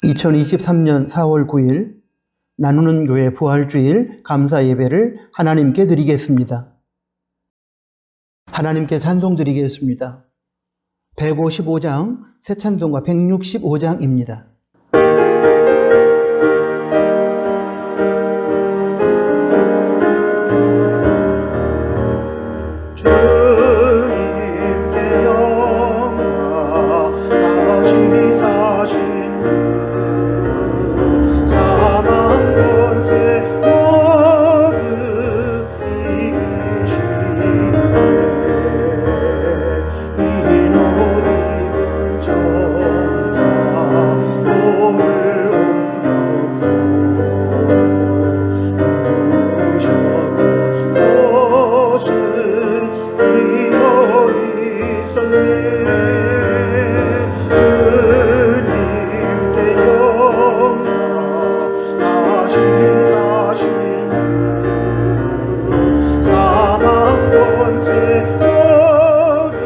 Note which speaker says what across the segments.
Speaker 1: 2023년 4월 9일 나누는 교회 부활주일 감사 예배를 하나님께 드리겠습니다. 하나님께 찬송 드리겠습니다. 155장 새 찬송가 165장입니다.
Speaker 2: 주님께 영광 다시 사신 주 사망 권세 모두 이기시네 이 옷 입은 천사 돌을 옮겼고 누우셨는 곳은 비어 있었네 주님께 영광 다시 사신 주 사망 권세 모두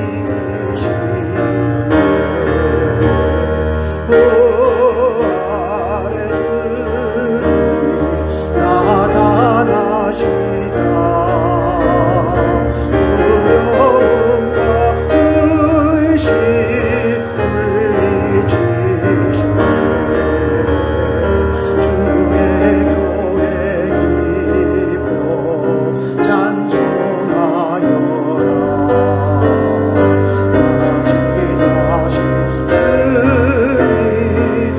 Speaker 2: 이기시네 부활의 주님 나타나시사 두려움과 의심 물리치시네 주의 교회 기뻐 찬송하여라 다시 사신 주님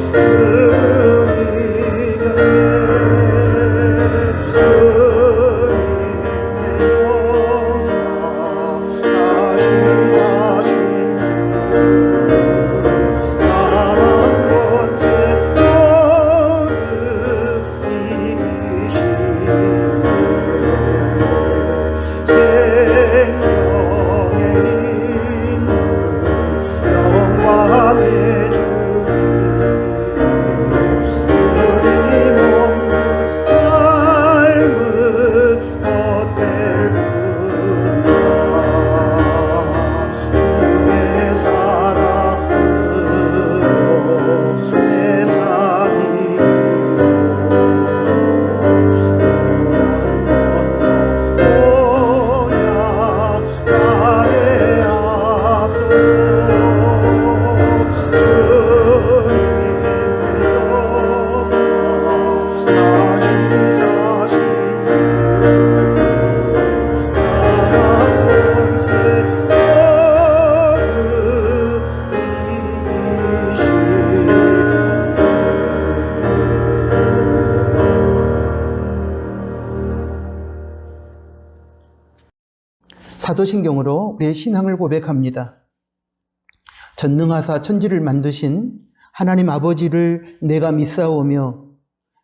Speaker 2: 죽음 이겼네 주님께 영광 다시 사신 주 사망 권세 모두 이기시네 생명의 인물 영광의 주님 주님 없는 삶은 헛될 뿐이라 주의 사랑으로 세상 이기고 고난 건너 나의 앞서서 주님께 영광 다시 사신 주 사망 권세
Speaker 1: 사도신경으로 우리의 신앙을 고백합니다. 전능하사 천지를 만드신 하나님 아버지를 내가 믿사오며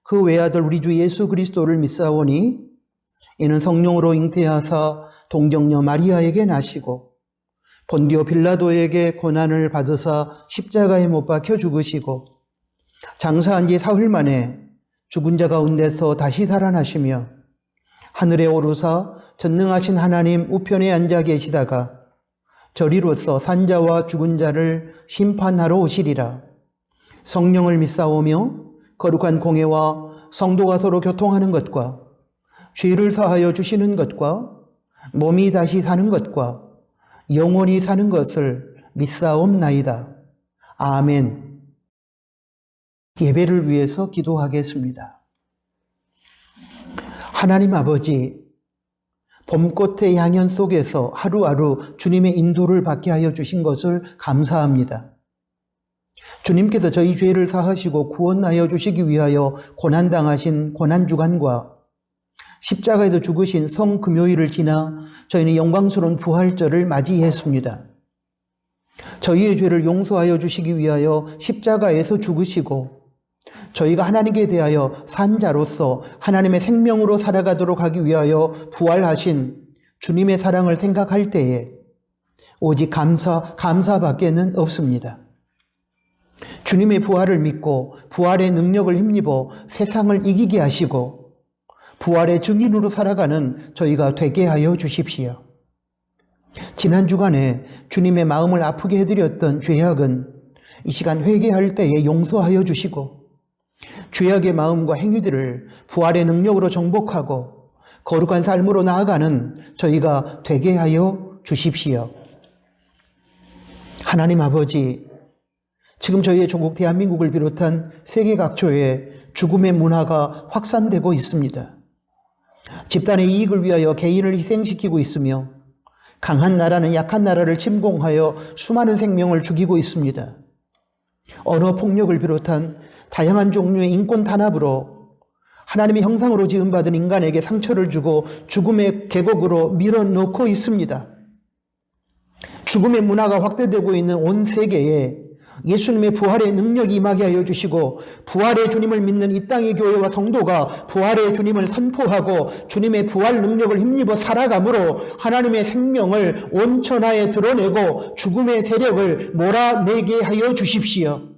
Speaker 1: 그 외아들 우리 주 예수 그리스도를 믿사오니 이는 성령으로 잉태하사 동정녀 마리아에게 나시고 본디오 빌라도에게 고난을 받으사 십자가에 못 박혀 죽으시고 장사한 지 사흘 만에 죽은 자 가운데서 다시 살아나시며 하늘에 오르사 전능하신 하나님 우편에 앉아 계시다가 저리로서 산자와 죽은 자를 심판하러 오시리라. 성령을 믿사오며 거룩한 공예와 성도가 서로 교통하는 것과 죄를 사하여 주시는 것과 몸이 다시 사는 것과 영원히 사는 것을 믿사옵나이다. 아멘. 예배를 위해서 기도하겠습니다. 하나님 아버지, 봄꽃의 향연 속에서 하루하루 주님의 인도를 받게 하여 주신 것을 감사합니다. 주님께서 저희 죄를 사하시고 구원하여 주시기 위하여 고난당하신 고난주간과 십자가에서 죽으신 성금요일을 지나 저희는 영광스러운 부활절을 맞이했습니다. 저희의 죄를 용서하여 주시기 위하여 십자가에서 죽으시고 저희가 하나님께 대하여 산 자로서 하나님의 생명으로 살아가도록 하기 위하여 부활하신 주님의 사랑을 생각할 때에 오직 감사밖에는 없습니다. 주님의 부활을 믿고 부활의 능력을 힘입어 세상을 이기게 하시고 부활의 증인으로 살아가는 저희가 되게 하여 주십시오. 지난 주간에 주님의 마음을 아프게 해드렸던 죄악은 이 시간 회개할 때에 용서하여 주시고 죄악의 마음과 행위들을 부활의 능력으로 정복하고 거룩한 삶으로 나아가는 저희가 되게 하여 주십시오. 하나님 아버지, 지금 저희의 조국 대한민국을 비롯한 세계 각처에 죽음의 문화가 확산되고 있습니다. 집단의 이익을 위하여 개인을 희생시키고 있으며 강한 나라는 약한 나라를 침공하여 수많은 생명을 죽이고 있습니다. 언어 폭력을 비롯한 다양한 종류의 인권 탄압으로 하나님의 형상으로 지음받은 인간에게 상처를 주고 죽음의 계곡으로 밀어넣고 있습니다. 죽음의 문화가 확대되고 있는 온 세계에 예수님의 부활의 능력이 임하게 하여 주시고 부활의 주님을 믿는 이 땅의 교회와 성도가 부활의 주님을 선포하고 주님의 부활 능력을 힘입어 살아감으로 하나님의 생명을 온 천하에 드러내고 죽음의 세력을 몰아내게 하여 주십시오.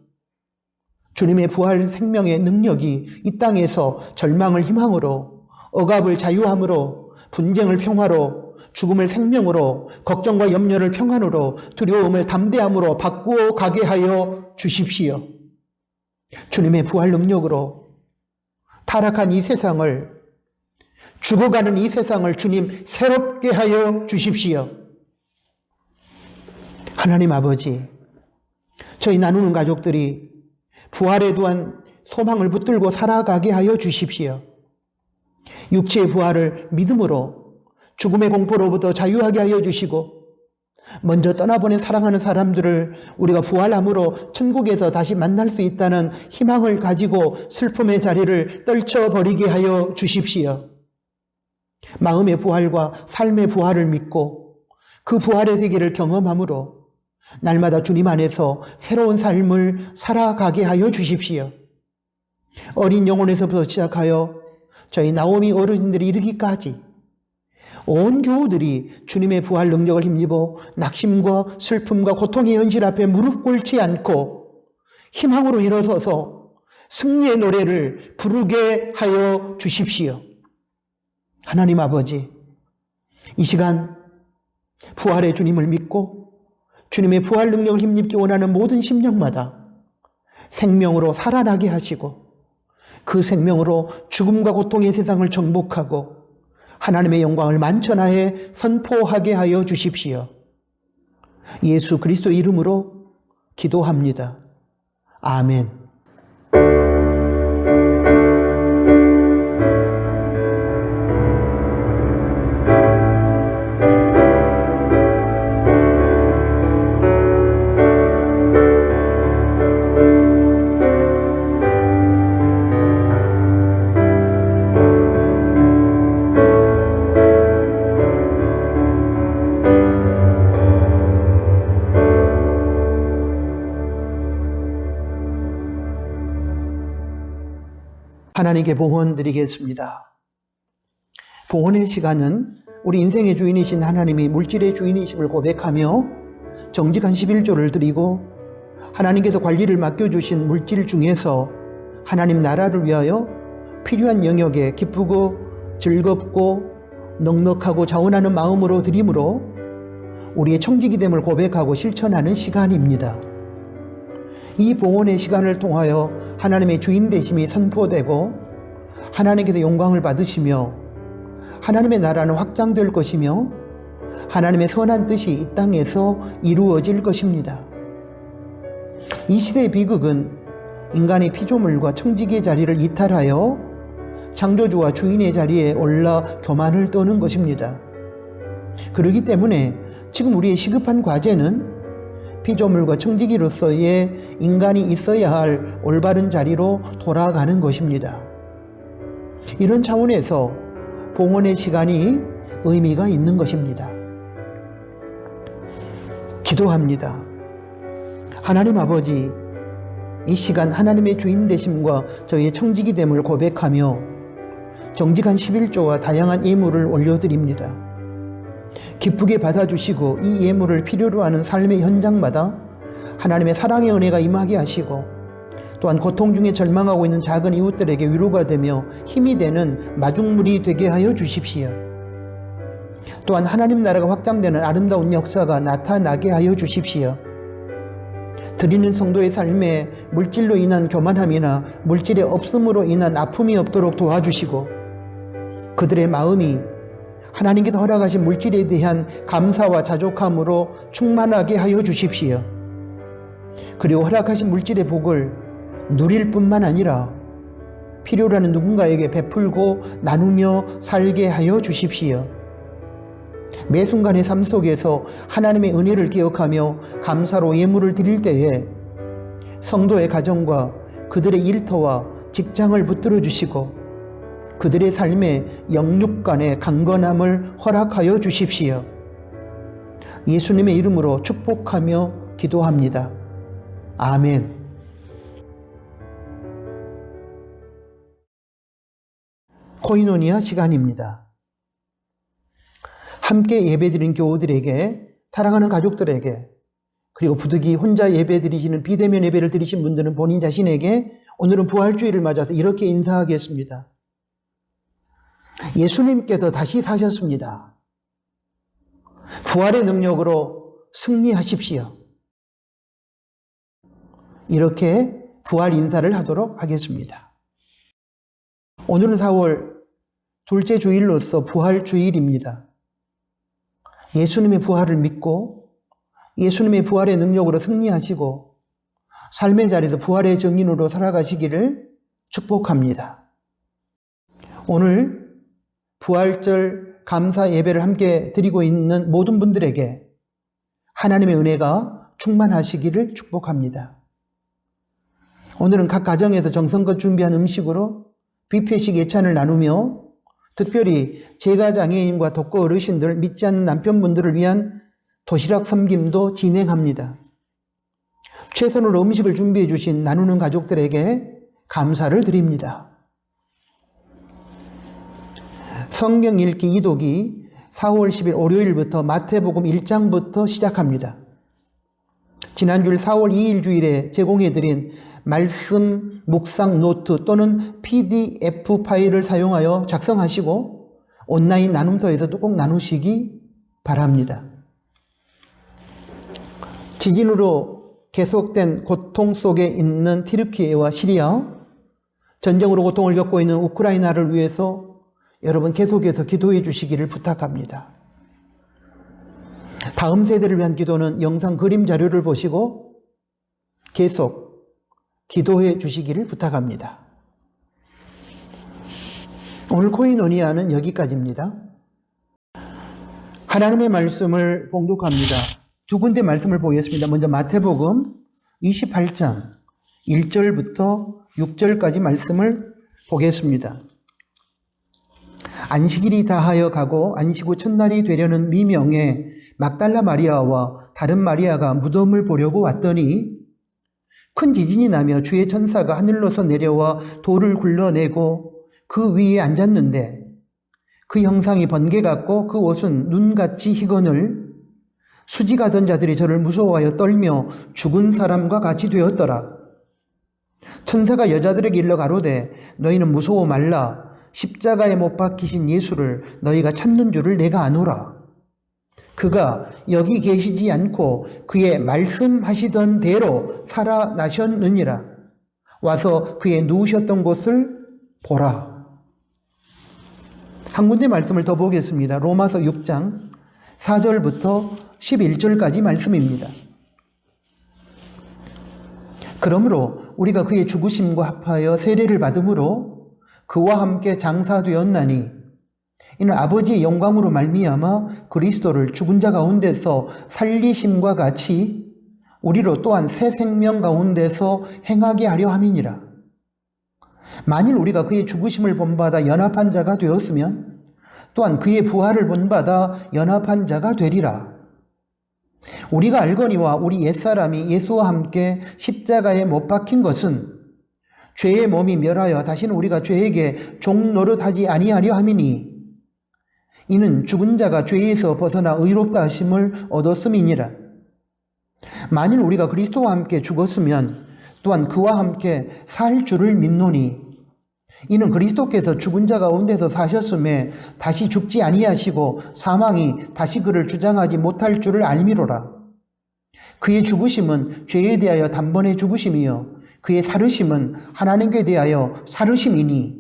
Speaker 1: 주님의 부활 생명의 능력이 이 땅에서 절망을 희망으로, 억압을 자유함으로, 분쟁을 평화로, 죽음을 생명으로, 걱정과 염려를 평안으로, 두려움을 담대함으로 바꾸어 가게 하여 주십시오. 주님의 부활 능력으로 타락한 이 세상을, 죽어가는 이 세상을 주님 새롭게 하여 주십시오. 하나님 아버지, 저희 나누는 가족들이 부활에 대한 소망을 붙들고 살아가게 하여 주십시오. 육체의 부활을 믿음으로 죽음의 공포로부터 자유하게 하여 주시고 먼저 떠나보낸 사랑하는 사람들을 우리가 부활함으로 천국에서 다시 만날 수 있다는 희망을 가지고 슬픔의 자리를 떨쳐버리게 하여 주십시오. 마음의 부활과 삶의 부활을 믿고 그 부활의 세계를 경험함으로 날마다 주님 안에서 새로운 삶을 살아가게 하여 주십시오. 어린 영혼에서부터 시작하여 저희 나오미 어르신들이 이르기까지 온 교우들이 주님의 부활 능력을 힘입어 낙심과 슬픔과 고통의 현실 앞에 무릎 꿇지 않고 희망으로 일어서서 승리의 노래를 부르게 하여 주십시오. 하나님 아버지, 이 시간 부활의 주님을 믿고 주님의 부활 능력을 힘입기 원하는 모든 심령마다 생명으로 살아나게 하시고 그 생명으로 죽음과 고통의 세상을 정복하고 하나님의 영광을 만천하에 선포하게 하여 주십시오. 예수 그리스도 이름으로 기도합니다. 아멘. 하나님께 봉헌 드리겠습니다. 봉헌의 시간은 우리 인생의 주인이신 하나님이 물질의 주인이심을 고백하며 정직한 11조를 드리고 하나님께서 관리를 맡겨주신 물질 중에서 하나님 나라를 위하여 필요한 영역에 기쁘고 즐겁고 넉넉하고 자원하는 마음으로 드림으로 우리의 청지기됨을 고백하고 실천하는 시간입니다. 이 봉헌의 시간을 통하여 하나님의 주인 되심이 선포되고 하나님께서 영광을 받으시며 하나님의 나라는 확장될 것이며 하나님의 선한 뜻이 이 땅에서 이루어질 것입니다. 이 시대의 비극은 인간의 피조물과 청지기의 자리를 이탈하여 창조주와 주인의 자리에 올라 교만을 떠는 것입니다. 그렇기 때문에 지금 우리의 시급한 과제는 피조물과 청지기로서의 인간이 있어야 할 올바른 자리로 돌아가는 것입니다. 이런 차원에서 봉헌의 시간이 의미가 있는 것입니다. 기도합니다. 하나님 아버지, 이 시간 하나님의 주인 되심과 저희의 청지기됨을 고백하며 정직한 11조와 다양한 예물을 올려드립니다. 기쁘게 받아주시고 이 예물을 필요로 하는 삶의 현장마다 하나님의 사랑의 은혜가 임하게 하시고 또한 고통 중에 절망하고 있는 작은 이웃들에게 위로가 되며 힘이 되는 마중물이 되게 하여 주십시오. 또한 하나님 나라가 확장되는 아름다운 역사가 나타나게 하여 주십시오. 드리는 성도의 삶에 물질로 인한 교만함이나 물질의 없음으로 인한 아픔이 없도록 도와주시고 그들의 마음이 하나님께서 허락하신 물질에 대한 감사와 자족함으로 충만하게 하여 주십시오. 그리고 허락하신 물질의 복을 누릴 뿐만 아니라 필요로 하는 누군가에게 베풀고 나누며 살게 하여 주십시오. 매 순간의 삶 속에서 하나님의 은혜를 기억하며 감사로 예물을 드릴 때에 성도의 가정과 그들의 일터와 직장을 붙들어 주시고 그들의 삶에 영육 간의 강건함을 허락하여 주십시오. 예수님의 이름으로 축복하며 기도합니다. 아멘. 코이노니아 시간입니다. 함께 예배드린 교우들에게, 사랑하는 가족들에게, 그리고 부득이 혼자 예배드리시는 비대면 예배를 드리신 분들은 본인 자신에게 오늘은 부활주의를 맞아서 이렇게 인사하겠습니다. 예수님께서 다시 사셨습니다. 부활의 능력으로 승리하십시오. 이렇게 부활 인사를 하도록 하겠습니다. 오늘은 4월 둘째 주일로서 부활 주일입니다. 예수님의 부활을 믿고 예수님의 부활의 능력으로 승리하시고 삶의 자리에서 부활의 증인으로 살아가시기를 축복합니다. 오늘 부활절 감사 예배를 함께 드리고 있는 모든 분들에게 하나님의 은혜가 충만하시기를 축복합니다. 오늘은 각 가정에서 정성껏 준비한 음식으로 뷔페식 예찬을 나누며 특별히 재가장애인과 독거 어르신들, 믿지 않는 남편분들을 위한 도시락 섬김도 진행합니다. 최선으로 음식을 준비해 주신 나누는 가족들에게 감사를 드립니다. 성경 읽기 이독이 4월 10일 월요일부터 마태복음 1장부터 시작합니다. 지난주일 4월 2일 주일에 제공해드린 말씀 묵상 노트 또는 PDF 파일을 사용하여 작성하시고 온라인 나눔터에서도 꼭 나누시기 바랍니다. 지진으로 계속된 고통 속에 있는 튀르키예와 시리아, 전쟁으로 고통을 겪고 있는 우크라이나를 위해서 여러분 계속해서 기도해 주시기를 부탁합니다. 다음 세대를 위한 기도는 영상 그림 자료를 보시고 계속 기도해 주시기를 부탁합니다. 오늘 코이노니아는 여기까지입니다. 하나님의 말씀을 봉독합니다. 두 군데 말씀을 보겠습니다. 먼저 마태복음 28장 1절부터 6절까지 말씀을 보겠습니다. 안식일이 다하여 가고 안식 후 첫날이 되려는 미명에 막달라 마리아와 다른 마리아가 무덤을 보려고 왔더니 큰 지진이 나며 주의 천사가 하늘로서 내려와 돌을 굴러내고 그 위에 앉았는데 그 형상이 번개 같고 그 옷은 눈같이 희건을 수지 가던 자들이 저를 무서워하여 떨며 죽은 사람과 같이 되었더라. 천사가 여자들에게 일러 가로되 너희는 무서워 말라. 십자가에 못 박히신 예수를 너희가 찾는 줄을 내가 아노라. 그가 여기 계시지 않고 그의 말씀하시던 대로 살아나셨느니라. 와서 그의 누우셨던 곳을 보라. 한 군데 말씀을 더 보겠습니다. 로마서 6장 4절부터 11절까지 말씀입니다. 그러므로 우리가 그의 죽으심과 합하여 세례를 받음으로 그와 함께 장사되었나니 이는 아버지의 영광으로 말미암아 그리스도를 죽은 자 가운데서 살리심과 같이 우리로 또한 새 생명 가운데서 행하게 하려 함이니라. 만일 우리가 그의 죽으심을 본받아 연합한 자가 되었으면 또한 그의 부활을 본받아 연합한 자가 되리라. 우리가 알거니와 우리 옛사람이 예수와 함께 십자가에 못 박힌 것은 죄의 몸이 멸하여 다시는 우리가 죄에게 종노릇하지 아니하려 함이니 이는 죽은 자가 죄에서 벗어나 의롭다 하심을 얻었음이니라. 만일 우리가 그리스도와 함께 죽었으면 또한 그와 함께 살 줄을 믿노니 이는 그리스도께서 죽은 자 가운데서 사셨음에 다시 죽지 아니하시고 사망이 다시 그를 주장하지 못할 줄을 알미로라. 그의 죽으심은 죄에 대하여 단번에 죽으심이요 그의 살으심은 하나님께 대하여 살으심이니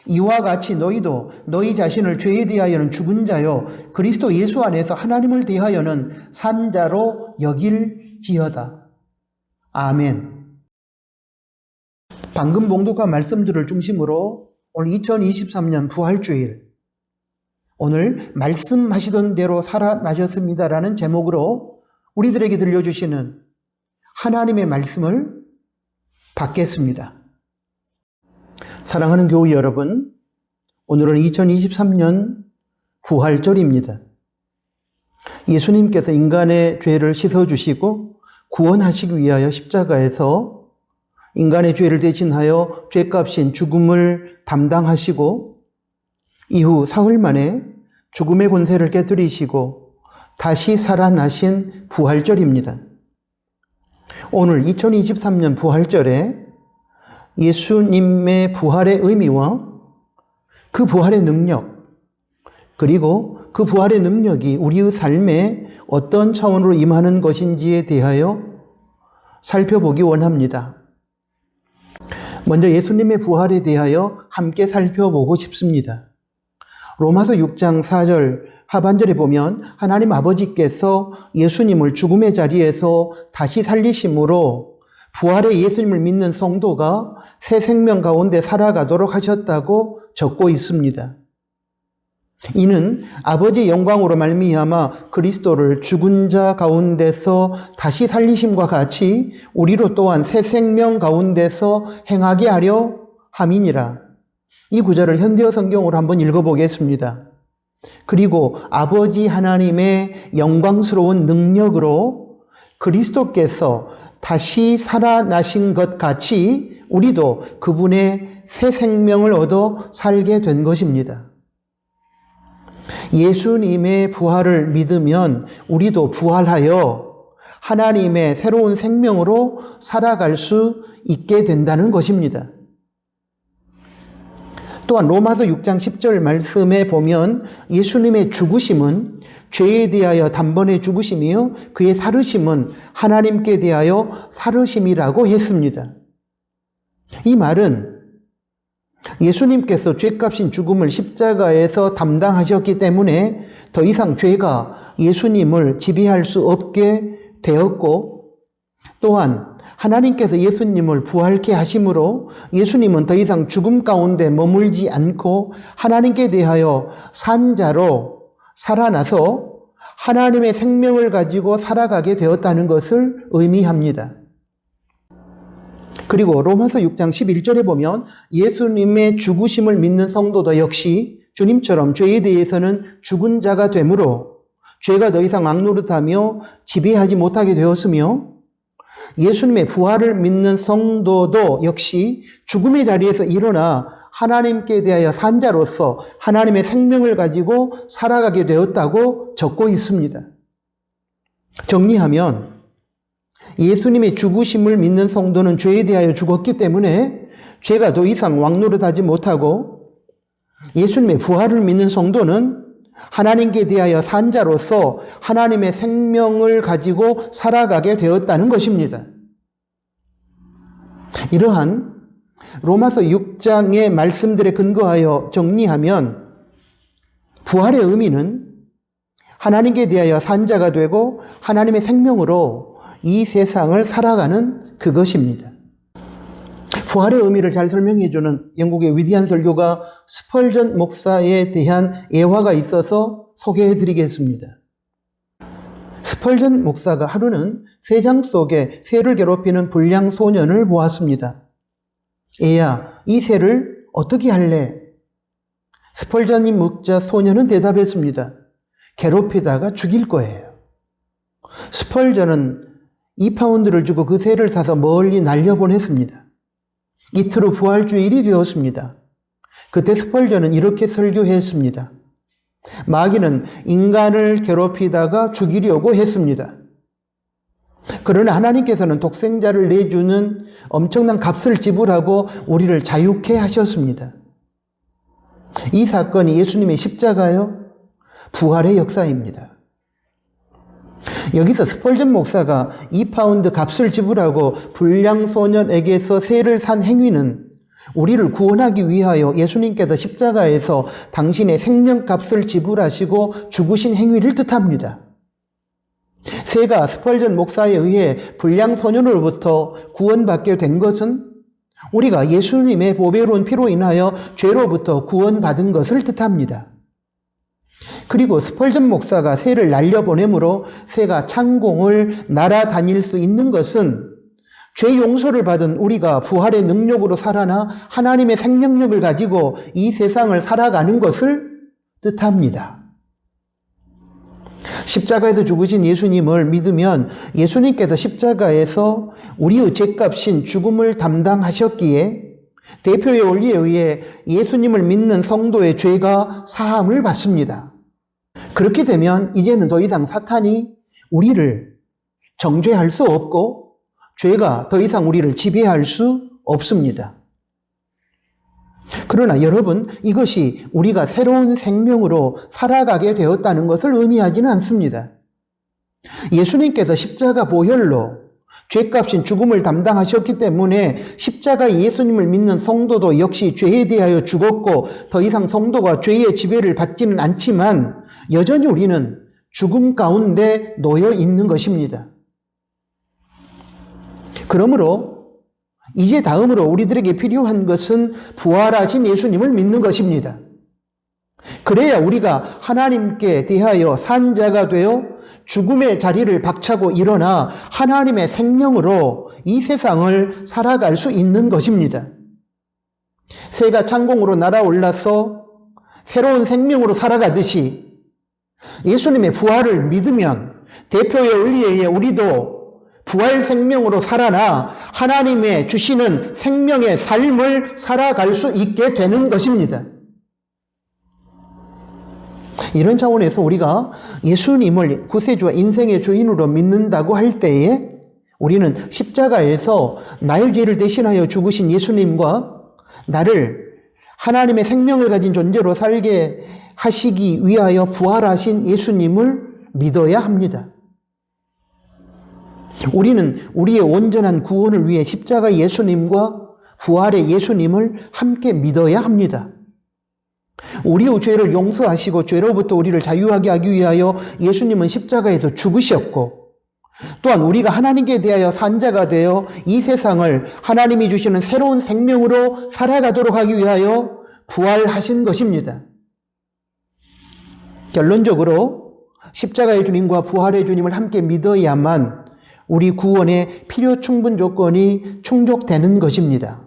Speaker 1: 이와 같이 너희도 너희 자신을 죄에 대하여는 죽은 자요 그리스도 예수 안에서 하나님을 대하여는 산 자로 여길지어다. 아멘. 방금 봉독한 말씀들을 중심으로 오늘 2023년 부활주일, 오늘 말씀하시던 대로 살아나셨습니다라는 제목으로 우리들에게 들려주시는 하나님의 말씀을 받겠습니다. 사랑하는 교우 여러분, 오늘은 2023년 부활절입니다. 예수님께서 인간의 죄를 씻어주시고 구원하시기 위하여 십자가에서 인간의 죄를 대신하여 죄값인 죽음을 담당하시고 이후 사흘 만에 죽음의 권세를 깨뜨리시고 다시 살아나신 부활절입니다. 오늘 2023년 부활절에 예수님의 부활의 의미와 그 부활의 능력, 그리고 그 부활의 능력이 우리의 삶에 어떤 차원으로 임하는 것인지에 대하여 살펴보기 원합니다. 먼저 예수님의 부활에 대하여 함께 살펴보고 싶습니다. 로마서 6장 4절 하반절에 보면 하나님 아버지께서 예수님을 죽음의 자리에서 다시 살리심으로 부활의 예수님을 믿는 성도가 새 생명 가운데 살아가도록 하셨다고 적고 있습니다. 이는 아버지의 영광으로 말미암아 그리스도를 죽은 자 가운데서 다시 살리심과 같이 우리로 또한 새 생명 가운데서 행하게 하려 함이니라. 이 구절을 현대어 성경으로 한번 읽어보겠습니다. 그리고 아버지 하나님의 영광스러운 능력으로 그리스도께서 다시 살아나신 것 같이 우리도 그분의 새 생명을 얻어 살게 된 것입니다. 예수님의 부활을 믿으면 우리도 부활하여 하나님의 새로운 생명으로 살아갈 수 있게 된다는 것입니다. 또한 로마서 6장 10절 말씀에 보면 예수님의 죽으심은 죄에 대하여 단번에 죽으심이요 그의 살으심은 하나님께 대하여 살으심이라고 했습니다. 이 말은 예수님께서 죄값인 죽음을 십자가에서 담당하셨기 때문에 더 이상 죄가 예수님을 지배할 수 없게 되었고, 또한 하나님께서 예수님을 부활케 하심으로 예수님은 더 이상 죽음 가운데 머물지 않고 하나님께 대하여 산 자로 살아나서 하나님의 생명을 가지고 살아가게 되었다는 것을 의미합니다. 그리고 로마서 6장 11절에 보면 예수님의 죽으심을 믿는 성도도 역시 주님처럼 죄에 대해서는 죽은 자가 되므로 죄가 더 이상 악노릇하며 지배하지 못하게 되었으며, 예수님의 부활을 믿는 성도도 역시 죽음의 자리에서 일어나 하나님께 대하여 산 자로서 하나님의 생명을 가지고 살아가게 되었다고 적고 있습니다. 정리하면 예수님의 죽으심을 믿는 성도는 죄에 대하여 죽었기 때문에 죄가 더 이상 왕노릇하지 못하고, 예수님의 부활을 믿는 성도는 하나님께 대하여 산 자로서 하나님의 생명을 가지고 살아가게 되었다는 것입니다. 이러한 로마서 6장의 말씀들에 근거하여 정리하면 부활의 의미는 하나님께 대하여 산 자가 되고 하나님의 생명으로 이 세상을 살아가는 그것입니다. 부활의 의미를 잘 설명해주는 영국의 위대한 설교가 스펄전 목사에 대한 예화가 있어서 소개해드리겠습니다. 스펄전 목사가 하루는 새장 속에 새를 괴롭히는 불량 소년을 보았습니다. 얘야, 이 새를 어떻게 할래? 스펄전이 묻자 소년은 대답했습니다. 괴롭히다가 죽일 거예요. 스펄전은 2파운드를 주고 그 새를 사서 멀리 날려보냈습니다. 이틀 후 부활주일이 되었습니다. 그때 스펄전은 이렇게 설교했습니다. 마귀는 인간을 괴롭히다가 죽이려고 했습니다. 그러나 하나님께서는 독생자를 내주는 엄청난 값을 지불하고 우리를 자유케 하셨습니다. 이 사건이 예수님의 십자가요, 부활의 역사입니다. 여기서 스펄전 목사가 2파운드 값을 지불하고 불량 소년에게서 세를 산 행위는 우리를 구원하기 위하여 예수님께서 십자가에서 당신의 생명값을 지불하시고 죽으신 행위를 뜻합니다. 새가 스펄전 목사에 의해 불량 소년으로부터 구원받게 된 것은 우리가 예수님의 보배로운 피로 인하여 죄로부터 구원받은 것을 뜻합니다. 그리고 스펄전 목사가 새를 날려보내므로 새가 창공을 날아다닐 수 있는 것은 죄 용서를 받은 우리가 부활의 능력으로 살아나 하나님의 생명력을 가지고 이 세상을 살아가는 것을 뜻합니다. 십자가에서 죽으신 예수님을 믿으면 예수님께서 십자가에서 우리의 죄값인 죽음을 담당하셨기에 대표의 원리에 의해 예수님을 믿는 성도의 죄가 사함을 받습니다. 그렇게 되면 이제는 더 이상 사탄이 우리를 정죄할 수 없고 죄가 더 이상 우리를 지배할 수 없습니다. 그러나 여러분, 이것이 우리가 새로운 생명으로 살아가게 되었다는 것을 의미하지는 않습니다. 예수님께서 십자가 보혈로 죄값인 죽음을 담당하셨기 때문에 십자가 예수님을 믿는 성도도 역시 죄에 대하여 죽었고 더 이상 성도가 죄의 지배를 받지는 않지만 여전히 우리는 죽음 가운데 놓여 있는 것입니다. 그러므로 이제 다음으로 우리들에게 필요한 것은 부활하신 예수님을 믿는 것입니다. 그래야 우리가 하나님께 대하여 산 자가 되어 죽음의 자리를 박차고 일어나 하나님의 생명으로 이 세상을 살아갈 수 있는 것입니다. 새가 창공으로 날아올라서 새로운 생명으로 살아가듯이 예수님의 부활을 믿으면 대표의 원리에 의해 우리도 부활 생명으로 살아나 하나님의 주시는 생명의 삶을 살아갈 수 있게 되는 것입니다. 이런 차원에서 우리가 예수님을 구세주와 인생의 주인으로 믿는다고 할 때에 우리는 십자가에서 나의 죄를 대신하여 죽으신 예수님과 나를 하나님의 생명을 가진 존재로 살게 하시기 위하여 부활하신 예수님을 믿어야 합니다. 우리는 우리의 온전한 구원을 위해 십자가 예수님과 부활의 예수님을 함께 믿어야 합니다. 우리의 죄를 용서하시고 죄로부터 우리를 자유하게 하기 위하여 예수님은 십자가에서 죽으셨고 또한 우리가 하나님께 대하여 산 자가 되어 이 세상을 하나님이 주시는 새로운 생명으로 살아가도록 하기 위하여 부활하신 것입니다. 결론적으로 십자가의 주님과 부활의 주님을 함께 믿어야만 우리 구원의 필요 충분 조건이 충족되는 것입니다.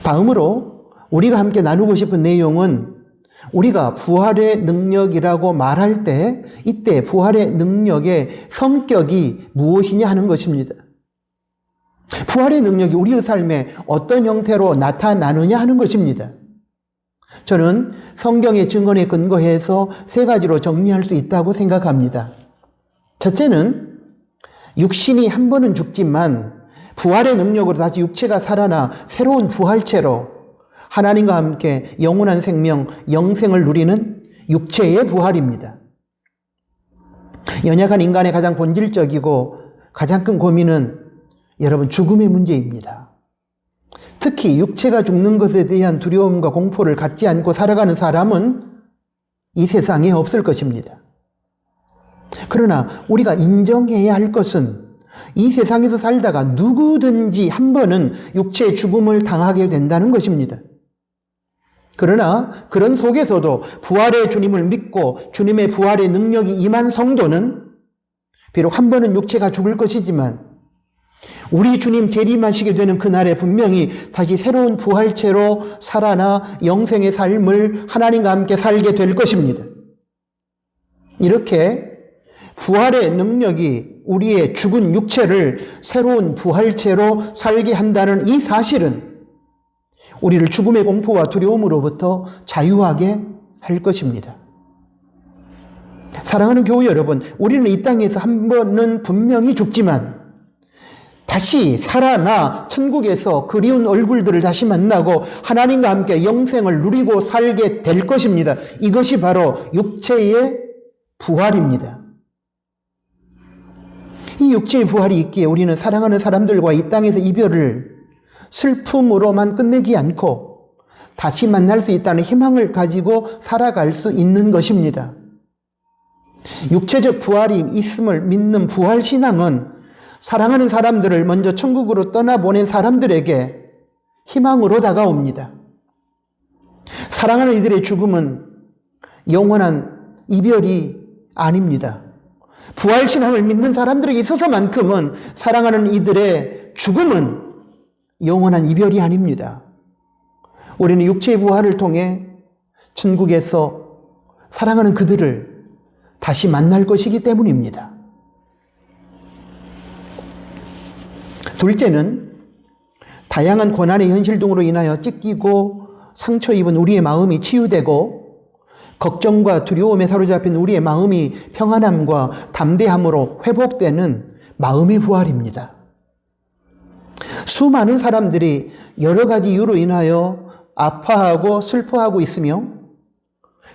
Speaker 1: 다음으로 우리가 함께 나누고 싶은 내용은 우리가 부활의 능력이라고 말할 때 이때 부활의 능력의 성격이 무엇이냐 하는 것입니다. 부활의 능력이 우리의 삶에 어떤 형태로 나타나느냐 하는 것입니다. 저는 성경의 증언에 근거해서 세 가지로 정리할 수 있다고 생각합니다. 첫째는 육신이 한 번은 죽지만 부활의 능력으로 다시 육체가 살아나 새로운 부활체로 하나님과 함께 영원한 생명, 영생을 누리는 육체의 부활입니다. 연약한 인간의 가장 본질적이고 가장 큰 고민은 여러분 죽음의 문제입니다. 특히 육체가 죽는 것에 대한 두려움과 공포를 갖지 않고 살아가는 사람은 이 세상에 없을 것입니다. 그러나 우리가 인정해야 할 것은 이 세상에서 살다가 누구든지 한 번은 육체의 죽음을 당하게 된다는 것입니다. 그러나 그런 속에서도 부활의 주님을 믿고 주님의 부활의 능력이 임한 성도는 비록 한 번은 육체가 죽을 것이지만 우리 주님 재림하시게 되는 그날에 분명히 다시 새로운 부활체로 살아나 영생의 삶을 하나님과 함께 살게 될 것입니다. 이렇게 부활의 능력이 우리의 죽은 육체를 새로운 부활체로 살게 한다는 이 사실은 우리를 죽음의 공포와 두려움으로부터 자유하게 할 것입니다. 사랑하는 교회 여러분, 우리는 이 땅에서 한 번은 분명히 죽지만 다시 살아나 천국에서 그리운 얼굴들을 다시 만나고 하나님과 함께 영생을 누리고 살게 될 것입니다. 이것이 바로 육체의 부활입니다. 이 육체의 부활이 있기에 우리는 사랑하는 사람들과 이 땅에서 이별을 슬픔으로만 끝내지 않고 다시 만날 수 있다는 희망을 가지고 살아갈 수 있는 것입니다. 육체적 부활이 있음을 믿는 부활신앙은 사랑하는 사람들을 먼저 천국으로 떠나보낸 사람들에게 희망으로 다가옵니다. 사랑하는 이들의 죽음은 영원한 이별이 아닙니다. 부활신앙을 믿는 사람들에게 있어서만큼은 사랑하는 이들의 죽음은 영원한 이별이 아닙니다. 우리는 육체의 부활을 통해 천국에서 사랑하는 그들을 다시 만날 것이기 때문입니다. 둘째는 다양한 고난의 현실 등으로 인하여 찢기고 상처 입은 우리의 마음이 치유되고 걱정과 두려움에 사로잡힌 우리의 마음이 평안함과 담대함으로 회복되는 마음의 부활입니다. 수많은 사람들이 여러 가지 이유로 인하여 아파하고 슬퍼하고 있으며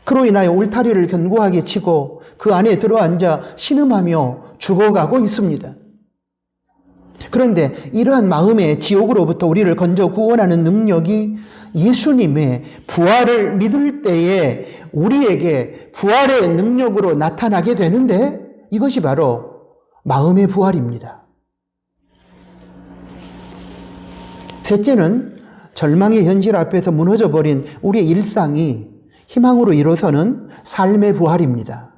Speaker 1: 그로 인하여 울타리를 견고하게 치고 그 안에 들어앉아 신음하며 죽어가고 있습니다. 그런데 이러한 마음의 지옥으로부터 우리를 건져 구원하는 능력이 예수님의 부활을 믿을 때에 우리에게 부활의 능력으로 나타나게 되는데 이것이 바로 마음의 부활입니다. 셋째는 절망의 현실 앞에서 무너져버린 우리의 일상이 희망으로 일어서는 삶의 부활입니다.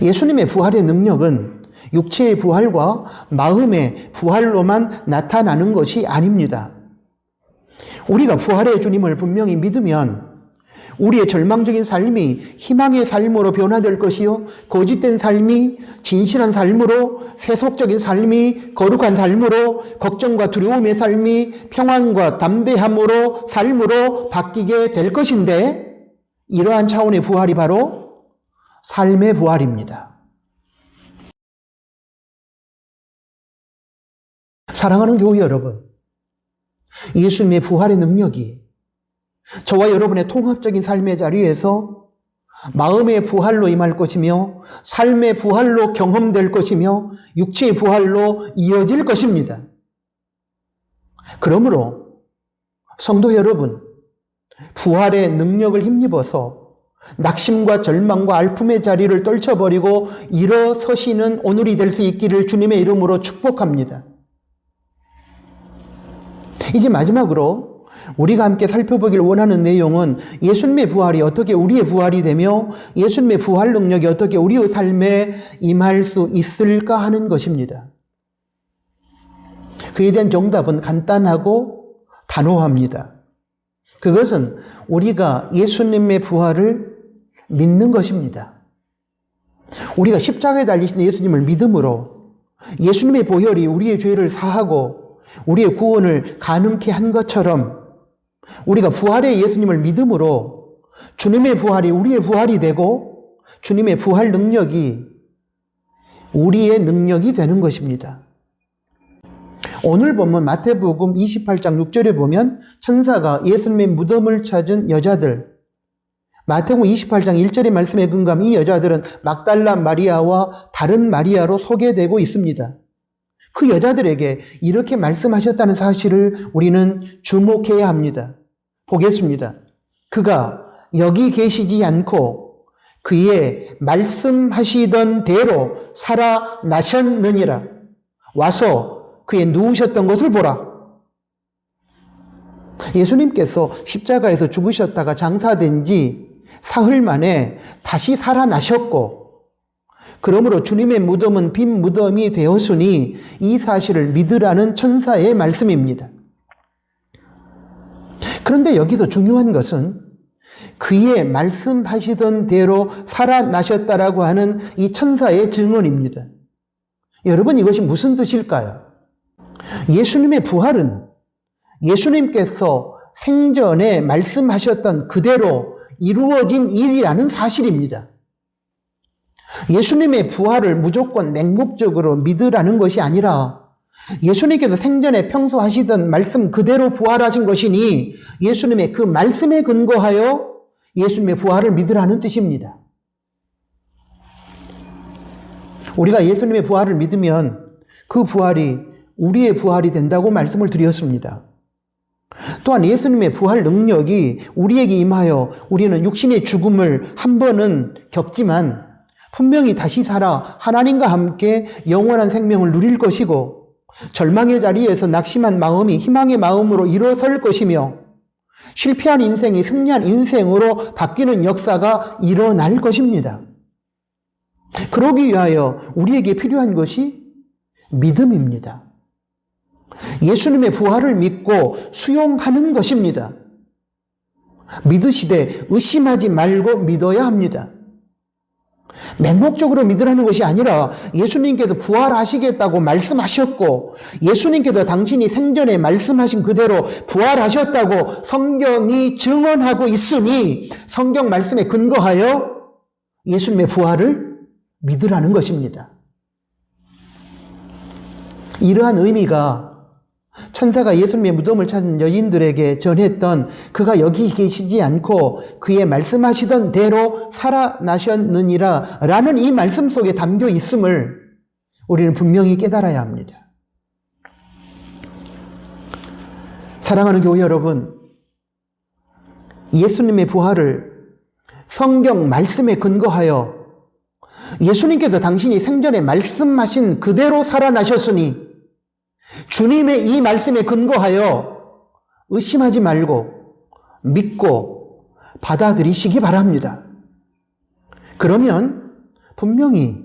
Speaker 1: 예수님의 부활의 능력은 육체의 부활과 마음의 부활로만 나타나는 것이 아닙니다. 우리가 부활의 주님을 분명히 믿으면 우리의 절망적인 삶이 희망의 삶으로 변화될 것이요, 거짓된 삶이 진실한 삶으로, 세속적인 삶이 거룩한 삶으로, 걱정과 두려움의 삶이 평안과 담대함으로 삶으로 바뀌게 될 것인데, 이러한 차원의 부활이 바로 삶의 부활입니다. 사랑하는 교회 여러분, 예수님의 부활의 능력이 저와 여러분의 통합적인 삶의 자리에서 마음의 부활로 임할 것이며 삶의 부활로 경험될 것이며 육체의 부활로 이어질 것입니다. 그러므로 성도 여러분, 부활의 능력을 힘입어서 낙심과 절망과 알품의 자리를 떨쳐버리고 일어서시는 오늘이 될 수 있기를 주님의 이름으로 축복합니다. 이제 마지막으로 우리가 함께 살펴보길 원하는 내용은 예수님의 부활이 어떻게 우리의 부활이 되며 예수님의 부활 능력이 어떻게 우리의 삶에 임할 수 있을까 하는 것입니다. 그에 대한 정답은 간단하고 단호합니다. 그것은 우리가 예수님의 부활을 믿는 것입니다. 우리가 십자가에 달리신 예수님을 믿음으로 예수님의 보혈이 우리의 죄를 사하고 우리의 구원을 가능케 한 것처럼 우리가 부활의 예수님을 믿음으로 주님의 부활이 우리의 부활이 되고 주님의 부활 능력이 우리의 능력이 되는 것입니다. 오늘 본문 마태복음 28장 6절에 보면 천사가 예수님의 무덤을 찾은 여자들, 마태복음 28장 1절의 말씀에 근거하면 이 여자들은 막달라 마리아와 다른 마리아로 소개되고 있습니다. 그 여자들에게 이렇게 말씀하셨다는 사실을 우리는 주목해야 합니다. 보겠습니다. 그가 여기 계시지 않고 그의 말씀하시던 대로 살아나셨느니라. 와서 그의 누우셨던 것을 보라. 예수님께서 십자가에서 죽으셨다가 장사된 지 사흘 만에 다시 살아나셨고 그러므로 주님의 무덤은 빈 무덤이 되었으니 이 사실을 믿으라는 천사의 말씀입니다. 그런데 여기서 중요한 것은 그의 말씀하시던 대로 살아나셨다라고 하는 이 천사의 증언입니다. 여러분, 이것이 무슨 뜻일까요? 예수님의 부활은 예수님께서 생전에 말씀하셨던 그대로 이루어진 일이라는 사실입니다. 예수님의 부활을 무조건 맹목적으로 믿으라는 것이 아니라 예수님께서 생전에 평소 하시던 말씀 그대로 부활하신 것이니 예수님의 그 말씀에 근거하여 예수님의 부활을 믿으라는 뜻입니다. 우리가 예수님의 부활을 믿으면 그 부활이 우리의 부활이 된다고 말씀을 드렸습니다. 또한 예수님의 부활 능력이 우리에게 임하여 우리는 육신의 죽음을 한 번은 겪지만 분명히 다시 살아 하나님과 함께 영원한 생명을 누릴 것이고 절망의 자리에서 낙심한 마음이 희망의 마음으로 일어설 것이며 실패한 인생이 승리한 인생으로 바뀌는 역사가 일어날 것입니다. 그러기 위하여 우리에게 필요한 것이 믿음입니다. 예수님의 부활을 믿고 수용하는 것입니다. 믿으시되 의심하지 말고 믿어야 합니다. 맹목적으로 믿으라는 것이 아니라 예수님께서 부활하시겠다고 말씀하셨고 예수님께서 당신이 생전에 말씀하신 그대로 부활하셨다고 성경이 증언하고 있으니 성경 말씀에 근거하여 예수님의 부활을 믿으라는 것입니다. 이러한 의미가 천사가 예수님의 무덤을 찾은 여인들에게 전했던 그가 여기 계시지 않고 그의 말씀하시던 대로 살아나셨느니라 라는 이 말씀 속에 담겨 있음을 우리는 분명히 깨달아야 합니다. 사랑하는 교회 여러분, 예수님의 부활을 성경 말씀에 근거하여 예수님께서 당신이 생전에 말씀하신 그대로 살아나셨으니 주님의 이 말씀에 근거하여 의심하지 말고 믿고 받아들이시기 바랍니다. 그러면 분명히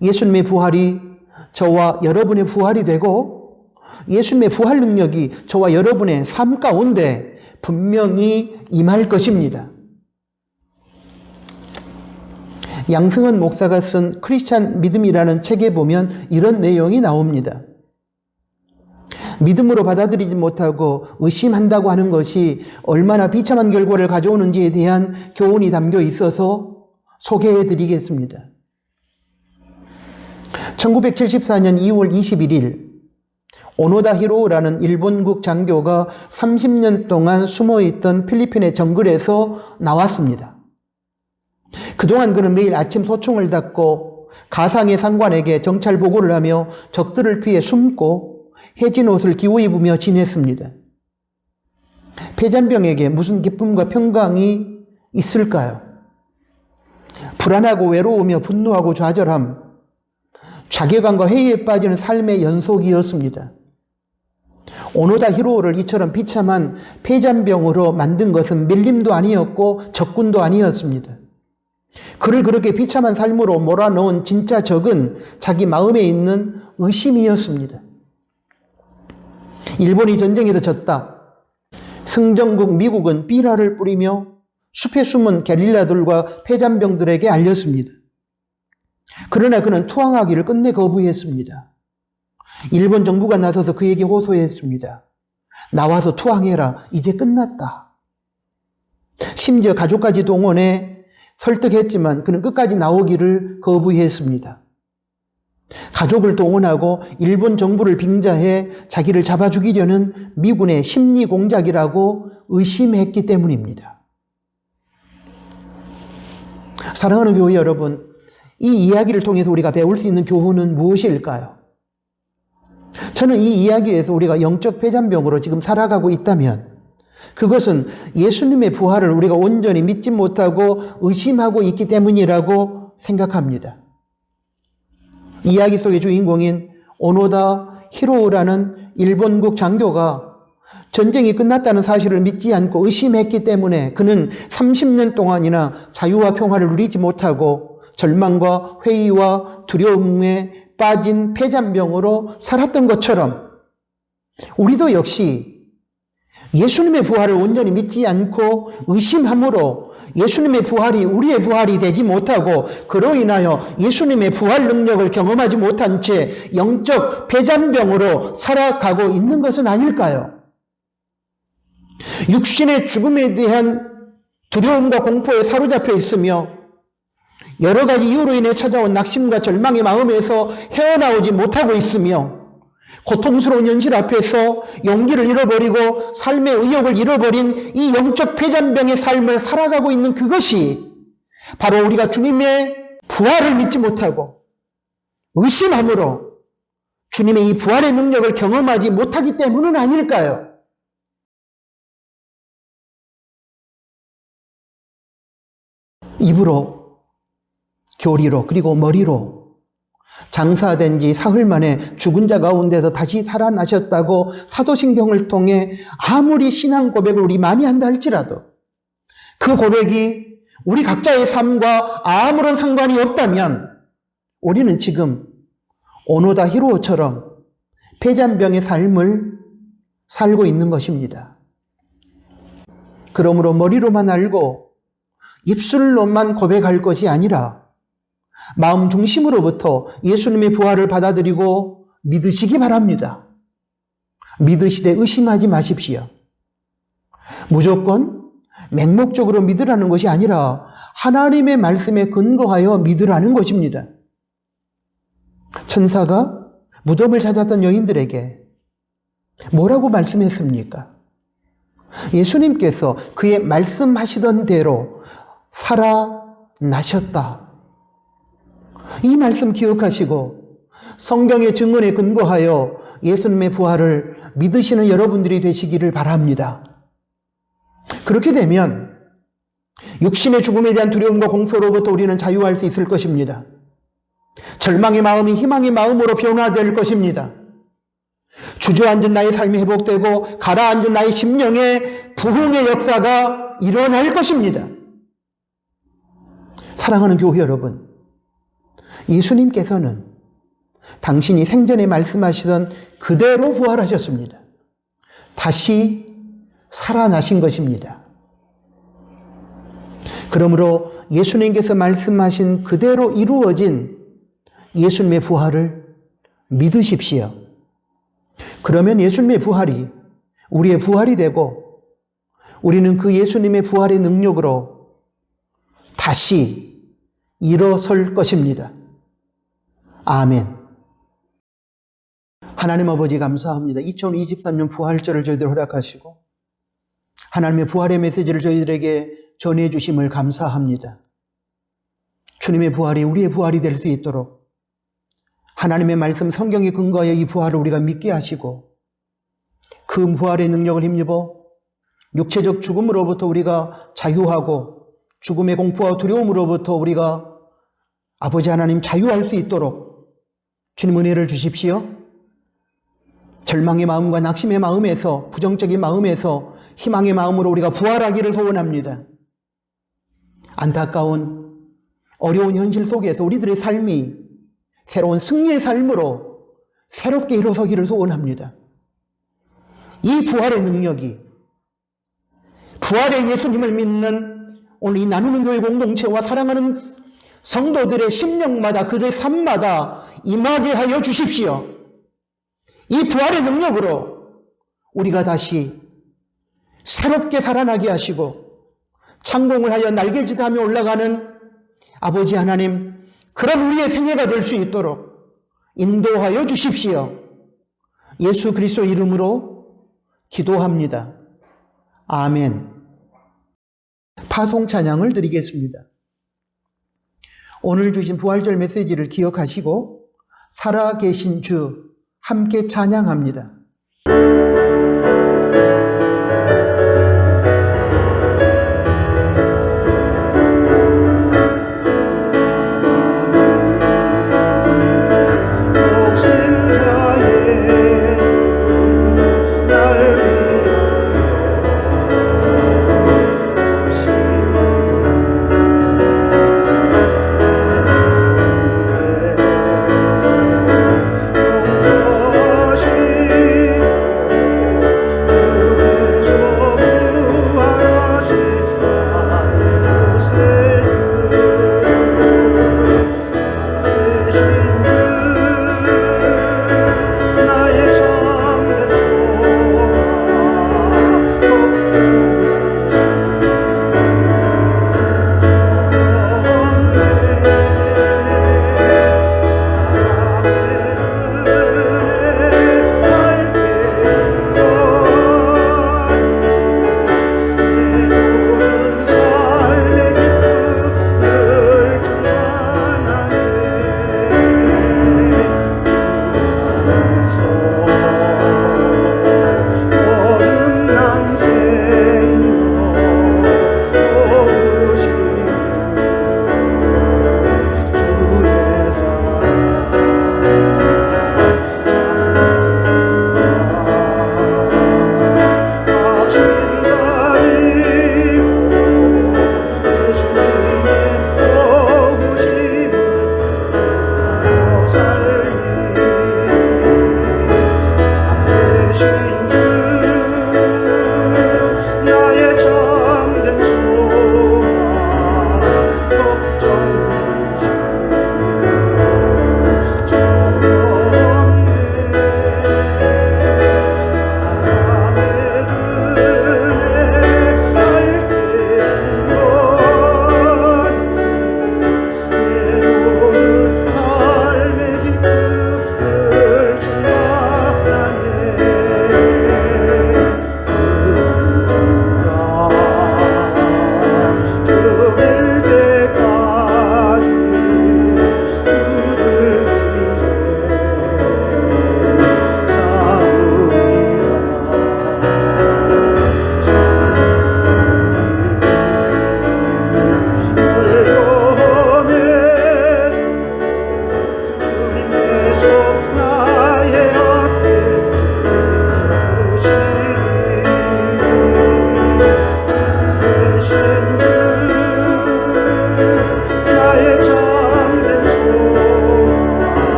Speaker 1: 예수님의 부활이 저와 여러분의 부활이 되고 예수님의 부활 능력이 저와 여러분의 삶 가운데 분명히 임할 것입니다. 양승헌 목사가 쓴 크리스찬 믿음이라는 책에 보면 이런 내용이 나옵니다. 믿음으로 받아들이지 못하고 의심한다고 하는 것이 얼마나 비참한 결과를 가져오는지에 대한 교훈이 담겨 있어서 소개해 드리겠습니다. 1974년 2월 21일 오노다 히로우라는 일본국 장교가 30년 동안 숨어있던 필리핀의 정글에서 나왔습니다. 그동안 그는 매일 아침 소총을 닫고 가상의 상관에게 정찰 보고를 하며 적들을 피해 숨고 해진 옷을 기워 입으며 지냈습니다. 폐잔병에게 무슨 기쁨과 평강이 있을까요? 불안하고 외로우며 분노하고 좌절함, 자괴감과 회의에 빠지는 삶의 연속이었습니다. 오노다 히로우를 이처럼 비참한 폐잔병으로 만든 것은 밀림도 아니었고 적군도 아니었습니다. 그를 그렇게 비참한 삶으로 몰아넣은 진짜 적은 자기 마음에 있는 의심이었습니다. 일본이 전쟁에서 졌다. 승전국 미국은 삐라를 뿌리며 숲에 숨은 게릴라들과 폐잔병들에게 알렸습니다. 그러나 그는 투항하기를 끝내 거부했습니다. 일본 정부가 나서서 그에게 호소했습니다. 나와서 투항해라. 이제 끝났다. 심지어 가족까지 동원해 설득했지만 그는 끝까지 나오기를 거부했습니다. 가족을 동원하고 일본 정부를 빙자해 자기를 잡아 죽이려는 미군의 심리 공작이라고 의심했기 때문입니다. 사랑하는 교회 여러분, 이 이야기를 통해서 우리가 배울 수 있는 교훈은 무엇일까요? 저는 이 이야기에서 우리가 영적 폐잔병으로 지금 살아가고 있다면 그것은 예수님의 부활을 우리가 온전히 믿지 못하고 의심하고 있기 때문이라고 생각합니다. 이야기 속의 주인공인 오노다 히로우라는 일본국 장교가 전쟁이 끝났다는 사실을 믿지 않고 의심했기 때문에 그는 30년 동안이나 자유와 평화를 누리지 못하고 절망과 회의와 두려움에 빠진 폐잔병으로 살았던 것처럼 우리도 역시 예수님의 부활을 온전히 믿지 않고 의심함으로 예수님의 부활이 우리의 부활이 되지 못하고 그로 인하여 예수님의 부활 능력을 경험하지 못한 채 영적 폐잔병으로 살아가고 있는 것은 아닐까요? 육신의 죽음에 대한 두려움과 공포에 사로잡혀 있으며 여러 가지 이유로 인해 찾아온 낙심과 절망의 마음에서 헤어나오지 못하고 있으며 고통스러운 현실 앞에서 용기를 잃어버리고 삶의 의욕을 잃어버린 이 영적 폐잔병의 삶을 살아가고 있는 그것이 바로 우리가 주님의 부활을 믿지 못하고 의심함으로 주님의 이 부활의 능력을 경험하지 못하기 때문은 아닐까요? 입으로, 교리로, 그리고 머리로 장사된 지 사흘 만에 죽은 자 가운데서 다시 살아나셨다고 사도신경을 통해 아무리 신앙 고백을 우리 많이 한다 할지라도 그 고백이 우리 각자의 삶과 아무런 상관이 없다면 우리는 지금 오노다 히로처럼 폐잔병의 삶을 살고 있는 것입니다. 그러므로 머리로만 알고 입술로만 고백할 것이 아니라 마음 중심으로부터 예수님의 부활을 받아들이고 믿으시기 바랍니다. 믿으시되 의심하지 마십시오. 무조건 맹목적으로 믿으라는 것이 아니라 하나님의 말씀에 근거하여 믿으라는 것입니다. 천사가 무덤을 찾았던 여인들에게 뭐라고 말씀했습니까? 예수님께서 그의 말씀하시던 대로 살아나셨다. 이 말씀 기억하시고 성경의 증언에 근거하여 예수님의 부활을 믿으시는 여러분들이 되시기를 바랍니다. 그렇게 되면 육신의 죽음에 대한 두려움과 공포로부터 우리는 자유할 수 있을 것입니다. 절망의 마음이 희망의 마음으로 변화될 것입니다. 주저앉은 나의 삶이 회복되고 가라앉은 나의 심령의 부흥의 역사가 일어날 것입니다. 사랑하는 교회 여러분, 예수님께서는 당신이 생전에 말씀하시던 그대로 부활하셨습니다. 다시 살아나신 것입니다. 그러므로 예수님께서 말씀하신 그대로 이루어진 예수님의 부활을 믿으십시오. 그러면 예수님의 부활이 우리의 부활이 되고 우리는 그 예수님의 부활의 능력으로 다시 일어설 것입니다. 아멘. 하나님 아버지 감사합니다. 2023년 부활절을 저희들 허락하시고 하나님의 부활의 메시지를 저희들에게 전해주심을 감사합니다. 주님의 부활이 우리의 부활이 될 수 있도록 하나님의 말씀 성경에 근거하여 이 부활을 우리가 믿게 하시고 그 부활의 능력을 힘입어 육체적 죽음으로부터 우리가 자유하고 죽음의 공포와 두려움으로부터 우리가 아버지 하나님 자유할 수 있도록 주님 은혜를 주십시오. 절망의 마음과 낙심의 마음에서 부정적인 마음에서 희망의 마음으로 우리가 부활하기를 소원합니다. 안타까운 어려운 현실 속에서 우리들의 삶이 새로운 승리의 삶으로 새롭게 일어서기를 소원합니다. 이 부활의 능력이 부활의 예수님을 믿는 오늘 이 나누는 교회 공동체와 사랑하는 성도들의 심령마다 그들의 삶마다 임하게 하여 주십시오. 이 부활의 능력으로 우리가 다시 새롭게 살아나게 하시고 창공을 하여 날개짓하며 올라가는 아버지 하나님, 그런 우리의 생애가 될 수 있도록 인도하여 주십시오. 예수 그리스도 이름으로 기도합니다. 아멘. 파송 찬양을 드리겠습니다. 오늘 주신 부활절 메시지를 기억하시고 살아계신 주 함께 찬양합니다.
Speaker 2: 용서하시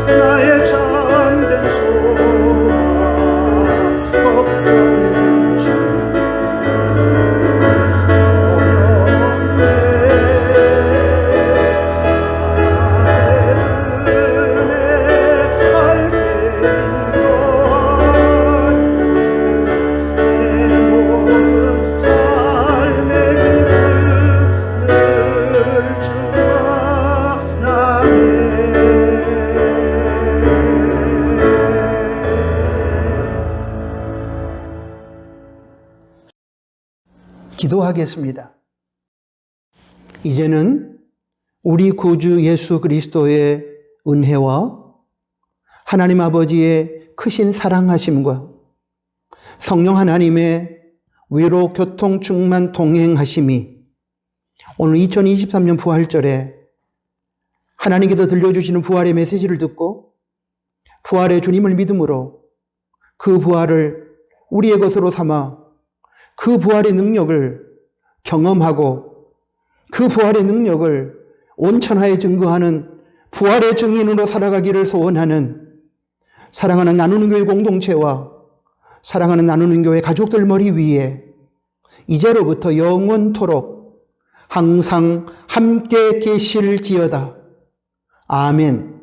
Speaker 2: 나의 참된 소망 걱정이지
Speaker 1: 기도하겠습니다. 이제는 우리 구주 예수 그리스도의 은혜와 하나님 아버지의 크신 사랑하심과 성령 하나님의 위로 교통 충만 동행하심이 오늘 2023년 부활절에 하나님께서 들려주시는 부활의 메시지를 듣고 부활의 주님을 믿음으로 그 부활을 우리의 것으로 삼아 그 부활의 능력을 경험하고 그 부활의 능력을 온천하에 증거하는 부활의 증인으로 살아가기를 소원하는 사랑하는 나누는 교회 공동체와 사랑하는 나누는 교회 가족들 머리 위에 이제로부터 영원토록 항상 함께 계실지어다. 아멘.